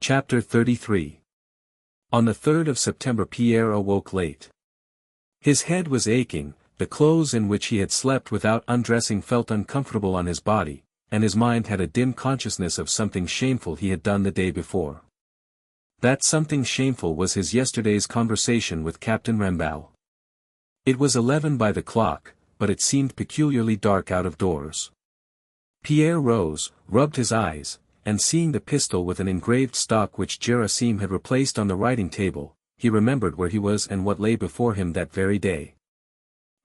Chapter 33. On the 3rd of September Pierre awoke late. His head was aching, the clothes in which he had slept without undressing felt uncomfortable on his body, and his mind had a dim consciousness of something shameful he had done the day before. That something shameful was his yesterday's conversation with Captain Ramballe. It was 11 by the clock, but it seemed peculiarly dark out of doors. Pierre rose, rubbed his eyes, and seeing the pistol with an engraved stock which Gerasim had replaced on the writing table, he remembered where he was and what lay before him that very day.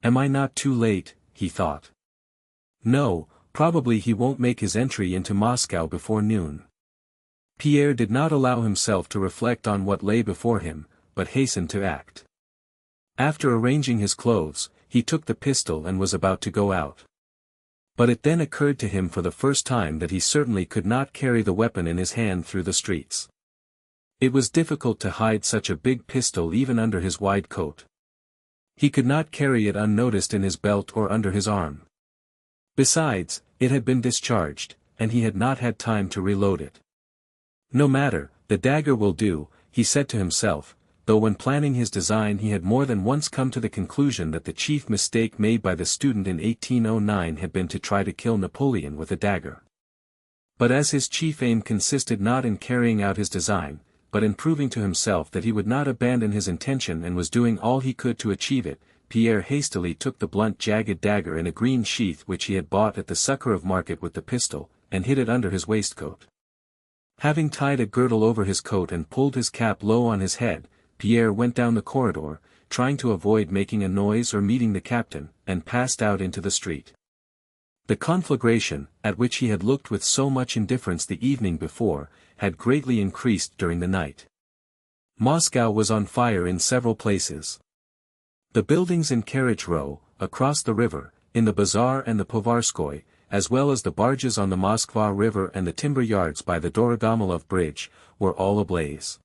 "Am I not too late?" he thought. "No, probably he won't make his entry into Moscow before noon." Pierre did not allow himself to reflect on what lay before him, but hastened to act. After arranging his clothes, he took the pistol and was about to go out. But it then occurred to him for the first time that he certainly could not carry the weapon in his hand through the streets. It was difficult to hide such a big pistol even under his wide coat. He could not carry it unnoticed in his belt or under his arm. Besides, it had been discharged, and he had not had time to reload it. "No matter, the dagger will do," he said to himself, though when planning his design he had more than once come to the conclusion that the chief mistake made by the student in 1809 had been to try to kill Napoleon with a dagger. But as his chief aim consisted not in carrying out his design, but in proving to himself that he would not abandon his intention and was doing all he could to achieve it, Pierre hastily took the blunt jagged dagger in a green sheath which he had bought at the Sukharov market with the pistol, and hid it under his waistcoat. Having tied a girdle over his coat and pulled his cap low on his head, Pierre went down the corridor, trying to avoid making a noise or meeting the captain, and passed out into the street. The conflagration, at which he had looked with so much indifference the evening before, had greatly increased during the night. Moscow was on fire in several places. The buildings in Carriage Row, across the river, in the bazaar and the Povarskoy, as well as the barges on the Moskva River and the timber yards by the Dorogomilov Bridge, were all ablaze.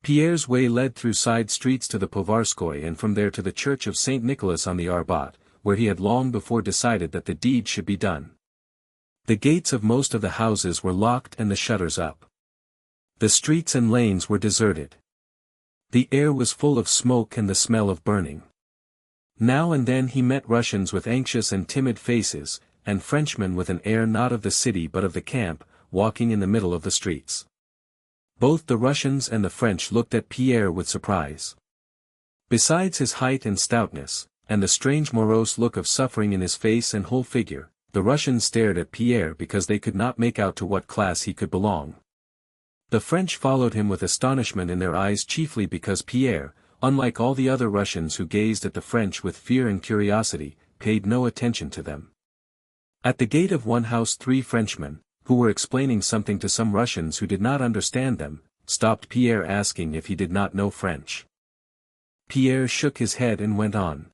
Pierre's way led through side streets to the Povarskoy and from there to the church of St. Nicholas on the Arbat, where he had long before decided that the deed should be done. The gates of most of the houses were locked and the shutters up. The streets and lanes were deserted. The air was full of smoke and the smell of burning. Now and then he met Russians with anxious and timid faces, and Frenchmen with an air not of the city but of the camp, walking in the middle of the streets. Both the Russians and the French looked at Pierre with surprise. Besides his height and stoutness, and the strange morose look of suffering in his face and whole figure, the Russians stared at Pierre because they could not make out to what class he could belong. The French followed him with astonishment in their eyes chiefly because Pierre, unlike all the other Russians who gazed at the French with fear and curiosity, paid no attention to them. At the gate of one house 3 Frenchmen, who were explaining something to some Russians who did not understand them, stopped Pierre asking if he did not know French. Pierre shook his head and went on.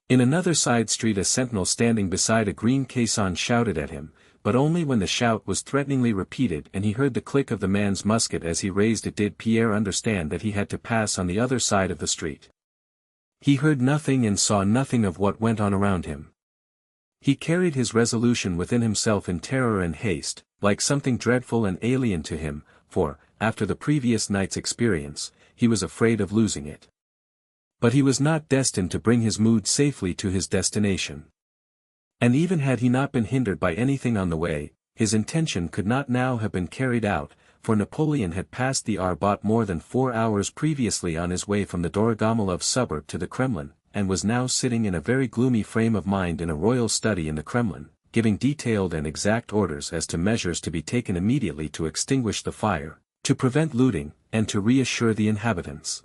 In another side street a sentinel standing beside a green caisson shouted at him, but only when the shout was threateningly repeated and he heard the click of the man's musket as he raised it did Pierre understand that he had to pass on the other side of the street. He heard nothing and saw nothing of what went on around him. He carried his resolution within himself in terror and haste, like something dreadful and alien to him, for, after the previous night's experience, he was afraid of losing it. But he was not destined to bring his mood safely to his destination. And even had he not been hindered by anything on the way, his intention could not now have been carried out, for Napoleon had passed the Arbat more than 4 hours previously on his way from the Dorogomilov suburb to the Kremlin, and was now sitting in a very gloomy frame of mind in a royal study in the Kremlin, giving detailed and exact orders as to measures to be taken immediately to extinguish the fire, to prevent looting, and to reassure the inhabitants.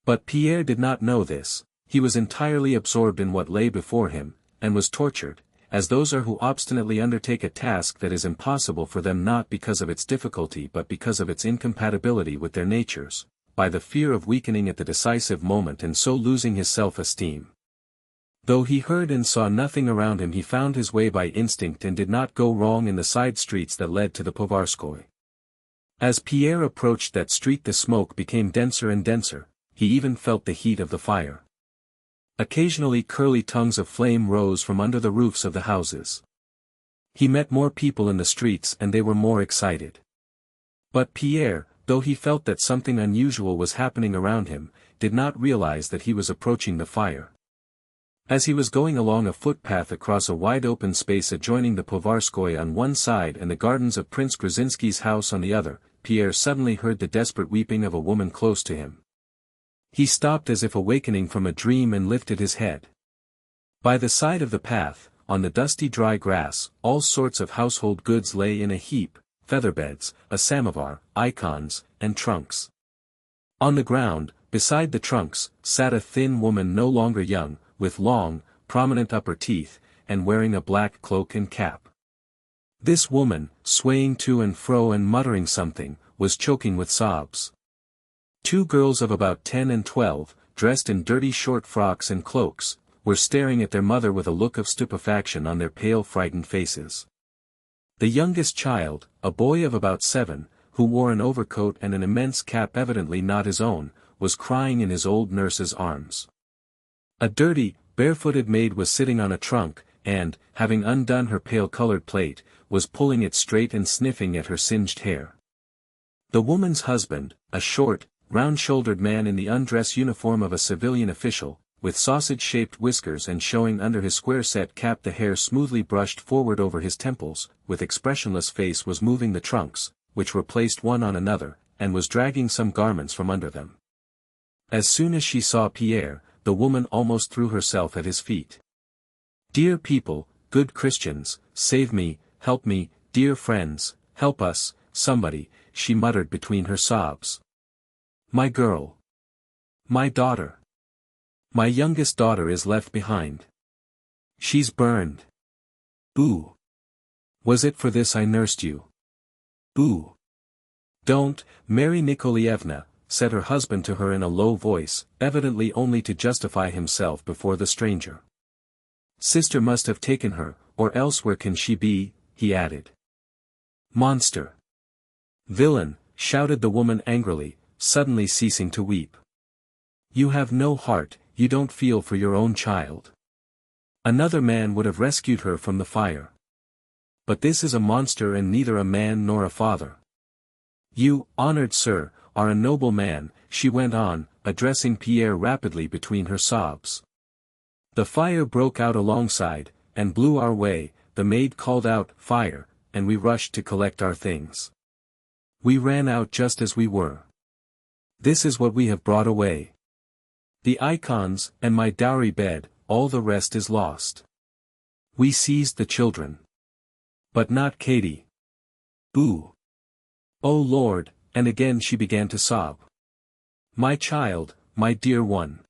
But Pierre did not know this. He was entirely absorbed in what lay before him, and was tortured, as those are who obstinately undertake a task that is impossible for them not because of its difficulty but because of its incompatibility with their natures, by the fear of weakening at the decisive moment and so losing his self-esteem. Though he heard and saw nothing around him he found his way by instinct and did not go wrong in the side streets that led to the Povarskoy. As Pierre approached that street the smoke became denser and denser, he even felt the heat of the fire. Occasionally curly tongues of flame rose from under the roofs of the houses. He met more people in the streets and they were more excited. But Pierre, though he felt that something unusual was happening around him, did not realize that he was approaching the fire. As he was going along a footpath across a wide open space adjoining the Povarskoye on one side and the gardens of Prince Grzinsky's house on the other, Pierre suddenly heard the desperate weeping of a woman close to him. He stopped as if awakening from a dream and lifted his head. By the side of the path, on the dusty dry grass, all sorts of household goods lay in a heap: featherbeds, a samovar, icons, and trunks. On the ground, beside the trunks, sat a thin woman no longer young, with long, prominent upper teeth, and wearing a black cloak and cap. This woman, swaying to and fro and muttering something, was choking with sobs. Two girls of about 10 and 12, dressed in dirty short frocks and cloaks, were staring at their mother with a look of stupefaction on their pale frightened faces. The youngest child, a boy of about 7, who wore an overcoat and an immense cap evidently not his own, was crying in his old nurse's arms. A dirty, barefooted maid was sitting on a trunk, and, having undone her pale-colored plait, was pulling it straight and sniffing at her singed hair. The woman's husband, a short, round-shouldered man in the undress uniform of a civilian official, with sausage-shaped whiskers and showing under his square-set cap the hair smoothly brushed forward over his temples, with expressionless face, was moving the trunks, which were placed one on another, and was dragging some garments from under them. As soon as she saw Pierre, the woman almost threw herself at his feet. "Dear people, good Christians, save me, help me, dear friends, help us, somebody," she muttered between her sobs. "My girl. My daughter. My youngest daughter is left behind. She's burned. Boo. Was it for this I nursed you? Boo." "Don't, Mary Nikolaevna," said her husband to her in a low voice, evidently only to justify himself before the stranger. "Sister must have taken her, or else where can she be?" he added. "Monster! Villain!" shouted the woman angrily, suddenly ceasing to weep. "You have no heart, you don't feel for your own child. Another man would have rescued her from the fire. But this is a monster and neither a man nor a father. You, honored sir, are a noble man," she went on, addressing Pierre rapidly between her sobs. "The fire broke out alongside, and blew our way, the maid called out, 'Fire,' and we rushed to collect our things. We ran out just as we were. This is what we have brought away. The icons, and my dowry bed, all the rest is lost. We seized the children. But not Katie. Boo. Oh Lord," and again she began to sob. "My child, my dear one.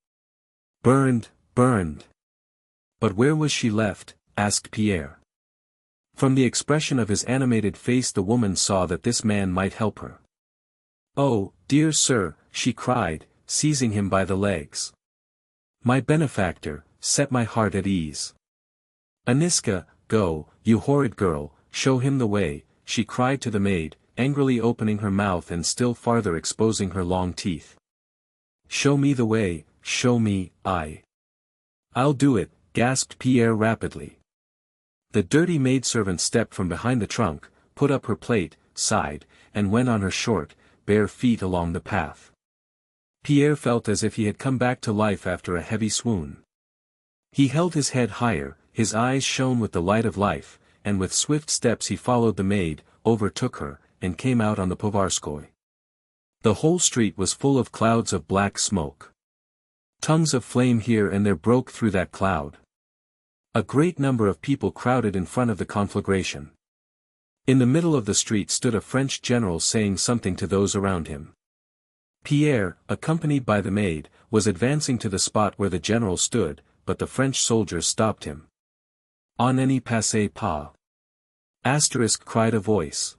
Burned, burned." "But where was she left?" asked Pierre. From the expression of his animated face the woman saw that this man might help her. "Oh, dear sir," she cried, seizing him by the legs. "My benefactor, set my heart at ease. Aniska, go, you horrid girl, show him the way," she cried to the maid, angrily opening her mouth and still farther exposing her long teeth. "Show me the way, show me, I'll do it," gasped Pierre rapidly. The dirty maidservant stepped from behind the trunk, put up her plate, sighed, and went on her short, bare feet along the path. Pierre felt as if he had come back to life after a heavy swoon. He held his head higher, his eyes shone with the light of life, and with swift steps he followed the maid, overtook her, and came out on the Povarskoye. The whole street was full of clouds of black smoke. Tongues of flame here and there broke through that cloud. A great number of people crowded in front of the conflagration. In the middle of the street stood a French general saying something to those around him. Pierre, accompanied by the maid, was advancing to the spot where the general stood, but the French soldiers stopped him. "On n'y passe pas." Asterisk, cried a voice.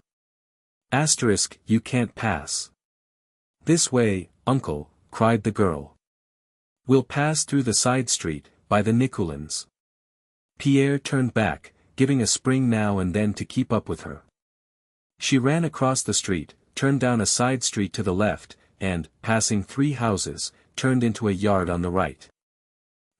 Asterisk, you can't pass. "This way, uncle," cried the girl. "We'll pass through the side street, by the Nikulins." Pierre turned back, giving a spring now and then to keep up with her. She ran across the street, turned down a side street to the left, and, passing 3 houses, turned into a yard on the right.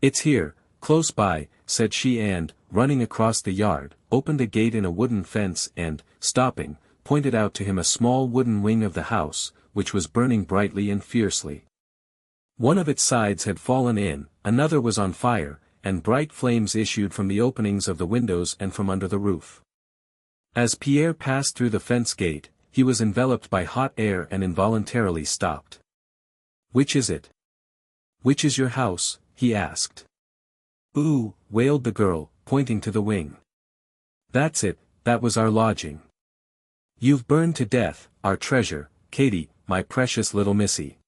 "It's here, close by," said she and, running across the yard, opened a gate in a wooden fence and, stopping, pointed out to him a small wooden wing of the house, which was burning brightly and fiercely. One of its sides had fallen in, another was on fire, and bright flames issued from the openings of the windows and from under the roof. As Pierre passed through the fence gate, he was enveloped by hot air and involuntarily stopped. "Which is it? Which is your house?" he asked. "Ooh," wailed the girl, pointing to the wing. "That's it, that was our lodging. You've burned to death, our treasure, Katie, my precious little missy."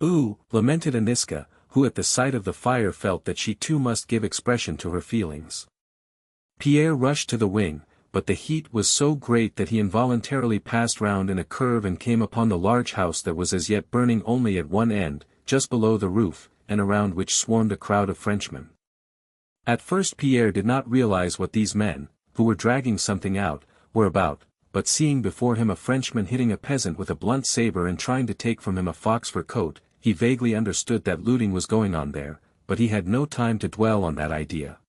"Ooh," lamented Aniska, who at the sight of the fire felt that she too must give expression to her feelings. Pierre rushed to the wing, but the heat was so great that he involuntarily passed round in a curve and came upon the large house that was as yet burning only at one end, just below the roof, and around which swarmed a crowd of Frenchmen. At first Pierre did not realize what these men, who were dragging something out, were about, but seeing before him a Frenchman hitting a peasant with a blunt saber and trying to take from him a fox fur coat, he vaguely understood that looting was going on there, but he had no time to dwell on that idea.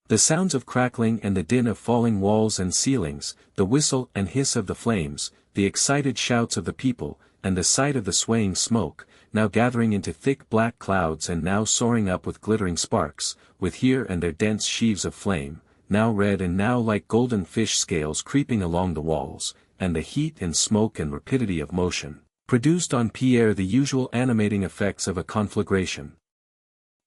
The sounds of crackling and the din of falling walls and ceilings, the whistle and hiss of the flames, the excited shouts of the people, and the sight of the swaying smoke, now gathering into thick black clouds and now soaring up with glittering sparks, with here and there dense sheaves of flame, now red and now like golden fish scales creeping along the walls, and the heat and smoke and rapidity of motion, produced on Pierre the usual animating effects of a conflagration.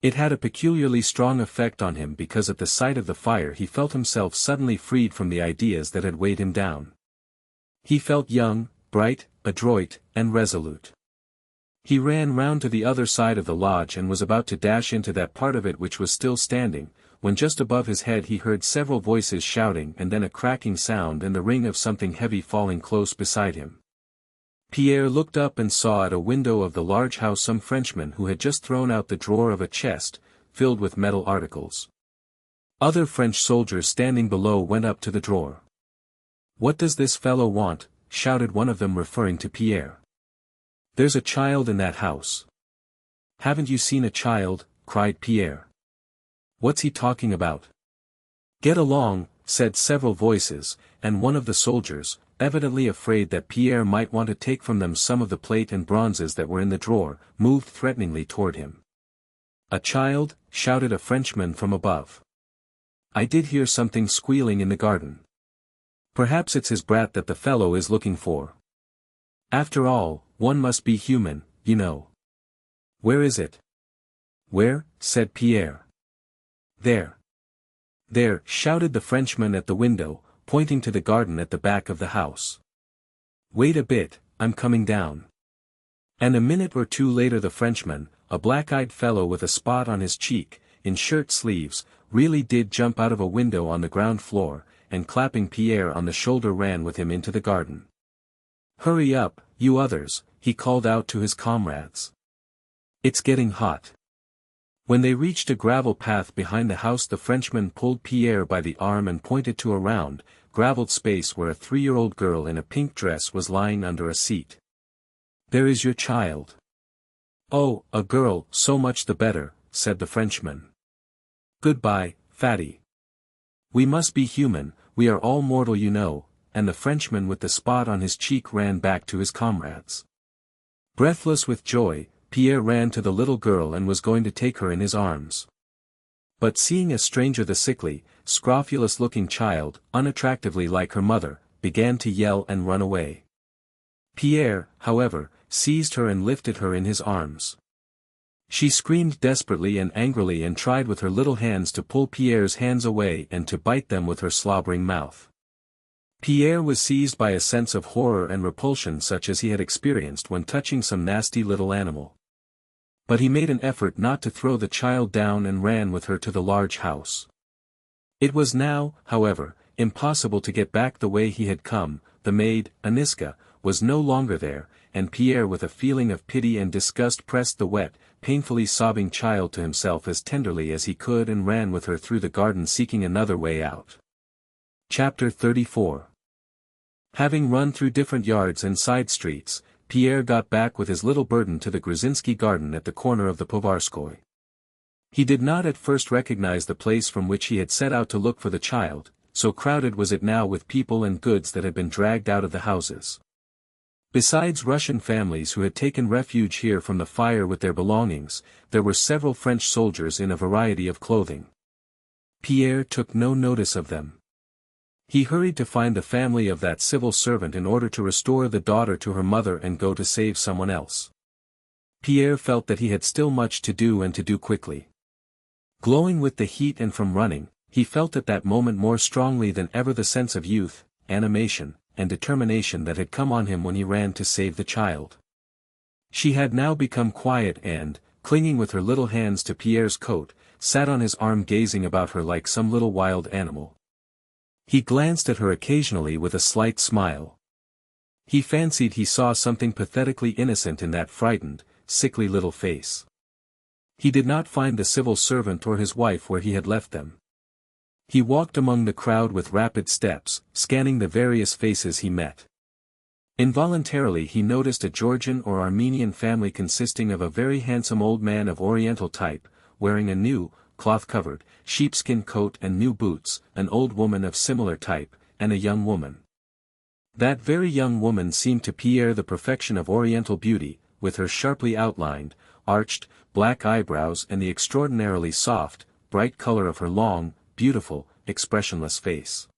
It had a peculiarly strong effect on him because at the sight of the fire he felt himself suddenly freed from the ideas that had weighed him down. He felt young, bright, adroit, and resolute. He ran round to the other side of the lodge and was about to dash into that part of it which was still standing, when just above his head he heard several voices shouting and then a cracking sound and the ring of something heavy falling close beside him. Pierre looked up and saw at a window of the large house some Frenchmen who had just thrown out the drawer of a chest, filled with metal articles. Other French soldiers standing below went up to the drawer. "What does this fellow want?" shouted one of them referring to Pierre. "There's a child in that house." "Haven't you seen a child?" cried Pierre. "What's he talking about?" "Get along," said several voices, and one of the soldiers, evidently afraid that Pierre might want to take from them some of the plate and bronzes that were in the drawer, moved threateningly toward him. "A child?" shouted a Frenchman from above. "I did hear something squealing in the garden. Perhaps it's his brat that the fellow is looking for. After all, one must be human, you know." "Where is it?" "Where?" said Pierre. "There. There," shouted the Frenchman at the window, pointing to the garden at the back of the house. "Wait a bit, I'm coming down." And a minute or two later the Frenchman, a black-eyed fellow with a spot on his cheek, in shirt sleeves, really did jump out of a window on the ground floor, and clapping Pierre on the shoulder ran with him into the garden. "Hurry up, you others," he called out to his comrades. "It's getting hot." When they reached a gravel path behind the house the Frenchman pulled Pierre by the arm and pointed to a round, gravelled space where a 3-year-old girl in a pink dress was lying under a seat. "There is your child." "Oh, a girl, so much the better," said the Frenchman. "Goodbye, fatty. We must be human, we are all mortal you know," and the Frenchman with the spot on his cheek ran back to his comrades. Breathless with joy, Pierre ran to the little girl and was going to take her in his arms. But seeing a stranger the sickly, scrofulous-looking child, unattractively like her mother, began to yell and run away. Pierre, however, seized her and lifted her in his arms. She screamed desperately and angrily and tried with her little hands to pull Pierre's hands away and to bite them with her slobbering mouth. Pierre was seized by a sense of horror and repulsion such as he had experienced when touching some nasty little animal. But he made an effort not to throw the child down and ran with her to the large house. It was now, however, impossible to get back the way he had come. The maid, Aniska, was no longer there, and Pierre with a feeling of pity and disgust pressed the wet, painfully sobbing child to himself as tenderly as he could and ran with her through the garden seeking another way out. Chapter 34. Having run through different yards and side streets, Pierre got back with his little burden to the Gruzhinsky garden at the corner of the Povarskoy. He did not at first recognize the place from which he had set out to look for the child, so crowded was it now with people and goods that had been dragged out of the houses. Besides Russian families who had taken refuge here from the fire with their belongings, there were several French soldiers in a variety of clothing. Pierre took no notice of them. He hurried to find the family of that civil servant in order to restore the daughter to her mother and go to save someone else. Pierre felt that he had still much to do and to do quickly. Glowing with the heat and from running, he felt at that moment more strongly than ever the sense of youth, animation, and determination that had come on him when he ran to save the child. She had now become quiet and, clinging with her little hands to Pierre's coat, sat on his arm gazing about her like some little wild animal. He glanced at her occasionally with a slight smile. He fancied he saw something pathetically innocent in that frightened, sickly little face. He did not find the civil servant or his wife where he had left them. He walked among the crowd with rapid steps, scanning the various faces he met. Involuntarily he noticed a Georgian or Armenian family consisting of a very handsome old man of Oriental type, wearing a new, cloth-covered, sheepskin coat and new boots, an old woman of similar type, and a young woman. That very young woman seemed to Pierre the perfection of Oriental beauty, with her sharply outlined, arched, black eyebrows and the extraordinarily soft, bright color of her long, beautiful, expressionless face.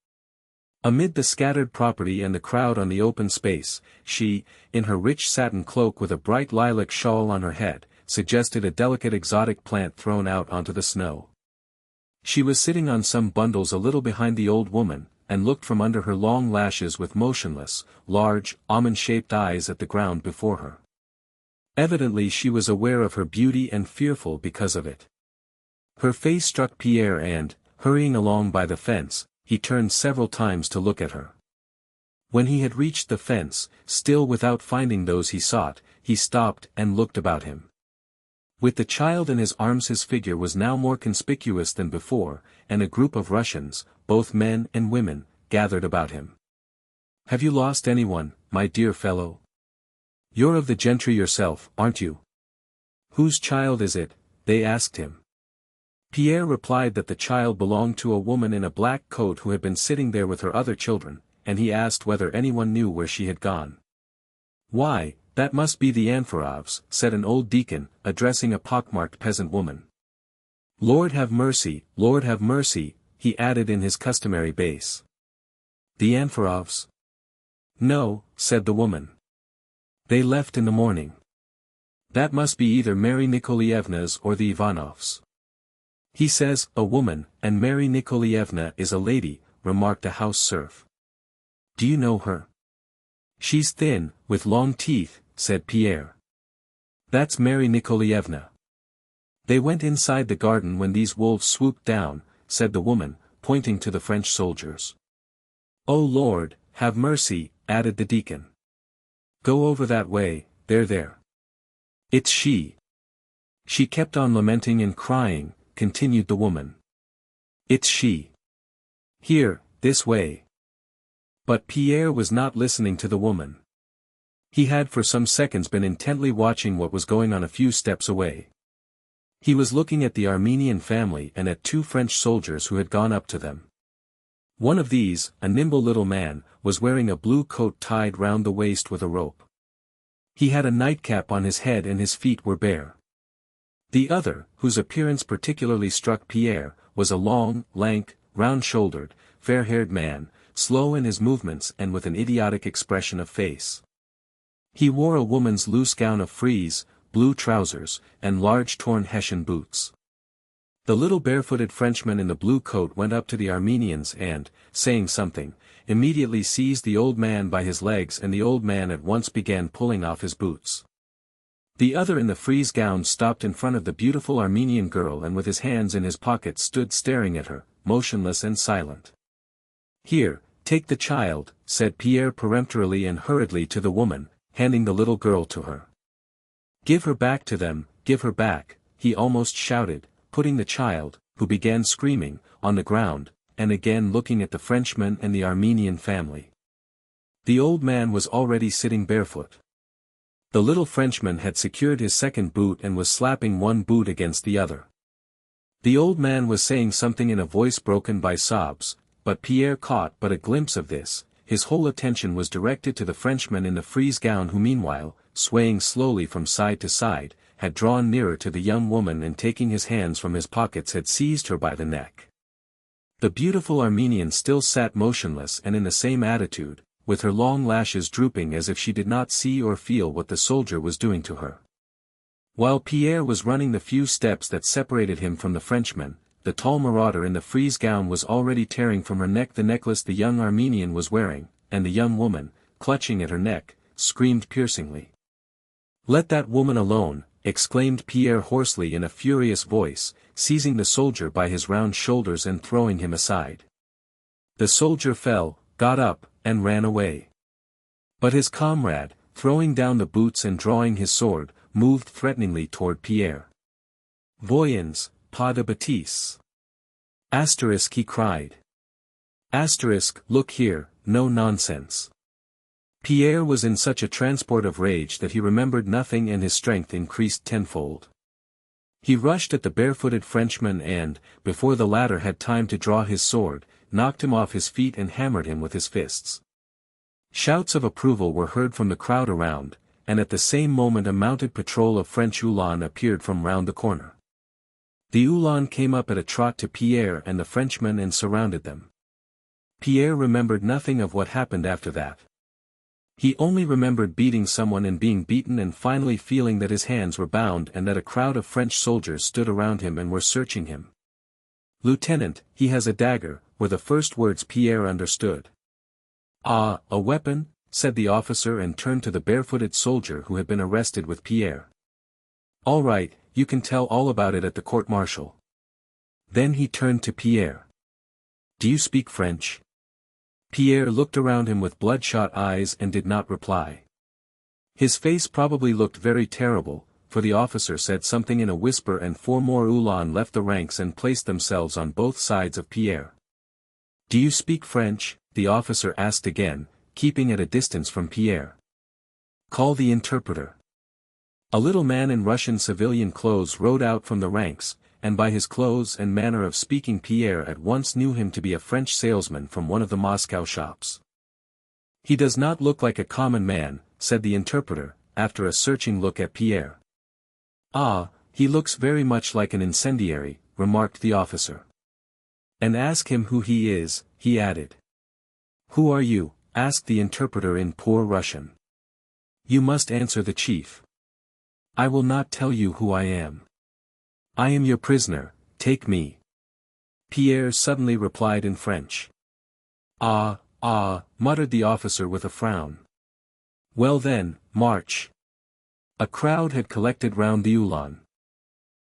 Amid the scattered property and the crowd on the open space, she, in her rich satin cloak with a bright lilac shawl on her head, suggested a delicate exotic plant thrown out onto the snow. She was sitting on some bundles a little behind the old woman, and looked from under her long lashes with motionless, large, almond-shaped eyes at the ground before her. Evidently she was aware of her beauty and fearful because of it. Her face struck Pierre and, hurrying along by the fence, he turned several times to look at her. When he had reached the fence, still without finding those he sought, he stopped and looked about him. With the child in his arms his figure was now more conspicuous than before, and a group of Russians, both men and women, gathered about him. "Have you lost anyone, my dear fellow? You're of the gentry yourself, aren't you? Whose child is it?" they asked him. Pierre replied that the child belonged to a woman in a black coat who had been sitting there with her other children, and he asked whether anyone knew where she had gone. "Why, that must be the Anforovs," said an old deacon, addressing a pockmarked peasant woman. Lord have mercy," he added in his customary bass. "The Anforovs?" "No," said the woman. "They left in the morning. That must be either Mary Nikolaevna's or the Ivanovs." "He says, a woman, and Mary Nikolaevna is a lady," remarked a house serf. "Do you know her?" "She's thin, with long teeth," said Pierre. "That's Mary Nikolaevna." "They went inside the garden when these wolves swooped down," said the woman, pointing to the French soldiers. "Oh Lord, have mercy," added the deacon. "Go over that way, there. It's she." "She kept on lamenting and crying," continued the woman. "It's she. Here, this way." But Pierre was not listening to the woman. He had for some seconds been intently watching what was going on a few steps away. He was looking at the Armenian family and at two French soldiers who had gone up to them. One of these, a nimble little man, was wearing a blue coat tied round the waist with a rope. He had a nightcap on his head and his feet were bare. The other, whose appearance particularly struck Pierre, was a long, lank, round-shouldered, fair-haired man, slow in his movements and with an idiotic expression of face. He wore a woman's loose gown of frieze, blue trousers, and large torn Hessian boots. The little barefooted Frenchman in the blue coat went up to the Armenians and, saying something, immediately seized the old man by his legs and the old man at once began pulling off his boots. The other in the frieze gown stopped in front of the beautiful Armenian girl and with his hands in his pockets stood staring at her, motionless and silent. "Here, take the child," said Pierre peremptorily and hurriedly to the woman, handing the little girl to her. "Give her back to them, give her back," he almost shouted, putting the child, who began screaming, on the ground, and again looking at the Frenchman and the Armenian family. The old man was already sitting barefoot. The little Frenchman had secured his second boot and was slapping one boot against the other. The old man was saying something in a voice broken by sobs, but Pierre caught but a glimpse of this. His whole attention was directed to the Frenchman in the frieze gown who meanwhile, swaying slowly from side to side, had drawn nearer to the young woman and taking his hands from his pockets had seized her by the neck. The beautiful Armenian still sat motionless and in the same attitude, with her long lashes drooping as if she did not see or feel what the soldier was doing to her. While Pierre was running the few steps that separated him from the Frenchman, the tall marauder in the frieze gown was already tearing from her neck the necklace the young Armenian was wearing, and the young woman, clutching at her neck, screamed piercingly. "Let that woman alone," exclaimed Pierre hoarsely in a furious voice, seizing the soldier by his round shoulders and throwing him aside. The soldier fell, got up, and ran away. But his comrade, throwing down the boots and drawing his sword, moved threateningly toward Pierre. "Voyons, pas de bêtises. Asterisk," he cried. Asterisk, look here, no nonsense. Pierre was in such a transport of rage that he remembered nothing and his strength increased tenfold. He rushed at the barefooted Frenchman and, before the latter had time to draw his sword, knocked him off his feet and hammered him with his fists. Shouts of approval were heard from the crowd around, and at the same moment a mounted patrol of French Uhlans appeared from round the corner. The Uhlans came up at a trot to Pierre and the Frenchman and surrounded them. Pierre remembered nothing of what happened after that. He only remembered beating someone and being beaten and finally feeling that his hands were bound and that a crowd of French soldiers stood around him and were searching him. "Lieutenant, he has a dagger," were the first words Pierre understood. "Ah, a weapon?" said the officer and turned to the barefooted soldier who had been arrested with Pierre. "All right, you can tell all about it at the court-martial." Then he turned to Pierre. "Do you speak French?" Pierre looked around him with bloodshot eyes and did not reply. His face probably looked very terrible, for the officer said something in a whisper and 4 more Uhlans left the ranks and placed themselves on both sides of Pierre. "Do you speak French?" the officer asked again, keeping at a distance from Pierre. "Call the interpreter." A little man in Russian civilian clothes rode out from the ranks, and by his clothes and manner of speaking Pierre at once knew him to be a French salesman from one of the Moscow shops. "He does not look like a common man," said the interpreter, after a searching look at Pierre. "Ah, he looks very much like an incendiary," remarked the officer. "And ask him who he is," he added. "Who are you?" asked the interpreter in poor Russian. "You must answer the chief." "I will not tell you who I am. I am your prisoner, take me." Pierre suddenly replied in French. "Ah, muttered the officer with a frown. "Well then, march." A crowd had collected round the Uhlans.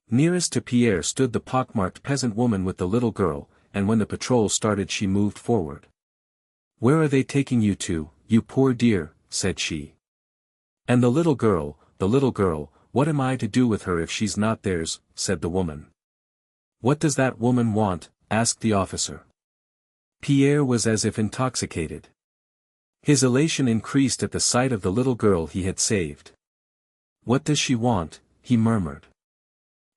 Nearest to Pierre stood the pockmarked peasant woman with the little girl, and when the patrol started she moved forward. "Where are they taking you to, you poor dear?" said she. "And the little girl, what am I to do with her if she's not theirs?" said the woman. "What does that woman want?" asked the officer. Pierre was as if intoxicated. His elation increased at the sight of the little girl he had saved. "What does she want?" he murmured.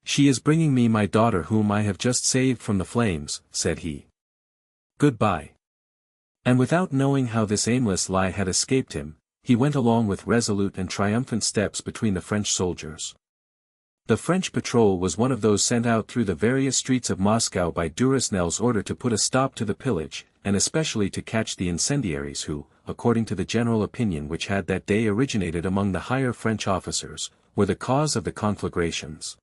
"She is bringing me my daughter whom I have just saved from the flames," said he. "Goodbye." And without knowing how this aimless lie had escaped him, he went along with resolute and triumphant steps between the French soldiers. The French patrol was one of those sent out through the various streets of Moscow by Duresnel's order to put a stop to the pillage, and especially to catch the incendiaries who, according to the general opinion which had that day originated among the higher French officers, were the cause of the conflagrations.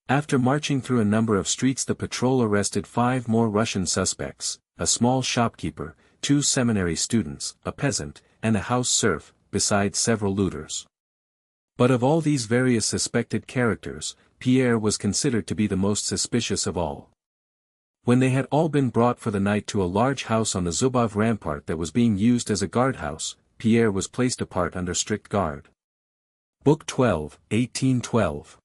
After marching through a number of streets the patrol arrested 5 more Russian suspects, a small shopkeeper, 2 seminary students, a peasant, and a house serf, besides several looters. But of all these various suspected characters, Pierre was considered to be the most suspicious of all. When they had all been brought for the night to a large house on the Zubov rampart that was being used as a guardhouse, Pierre was placed apart under strict guard. Book 12, 1812.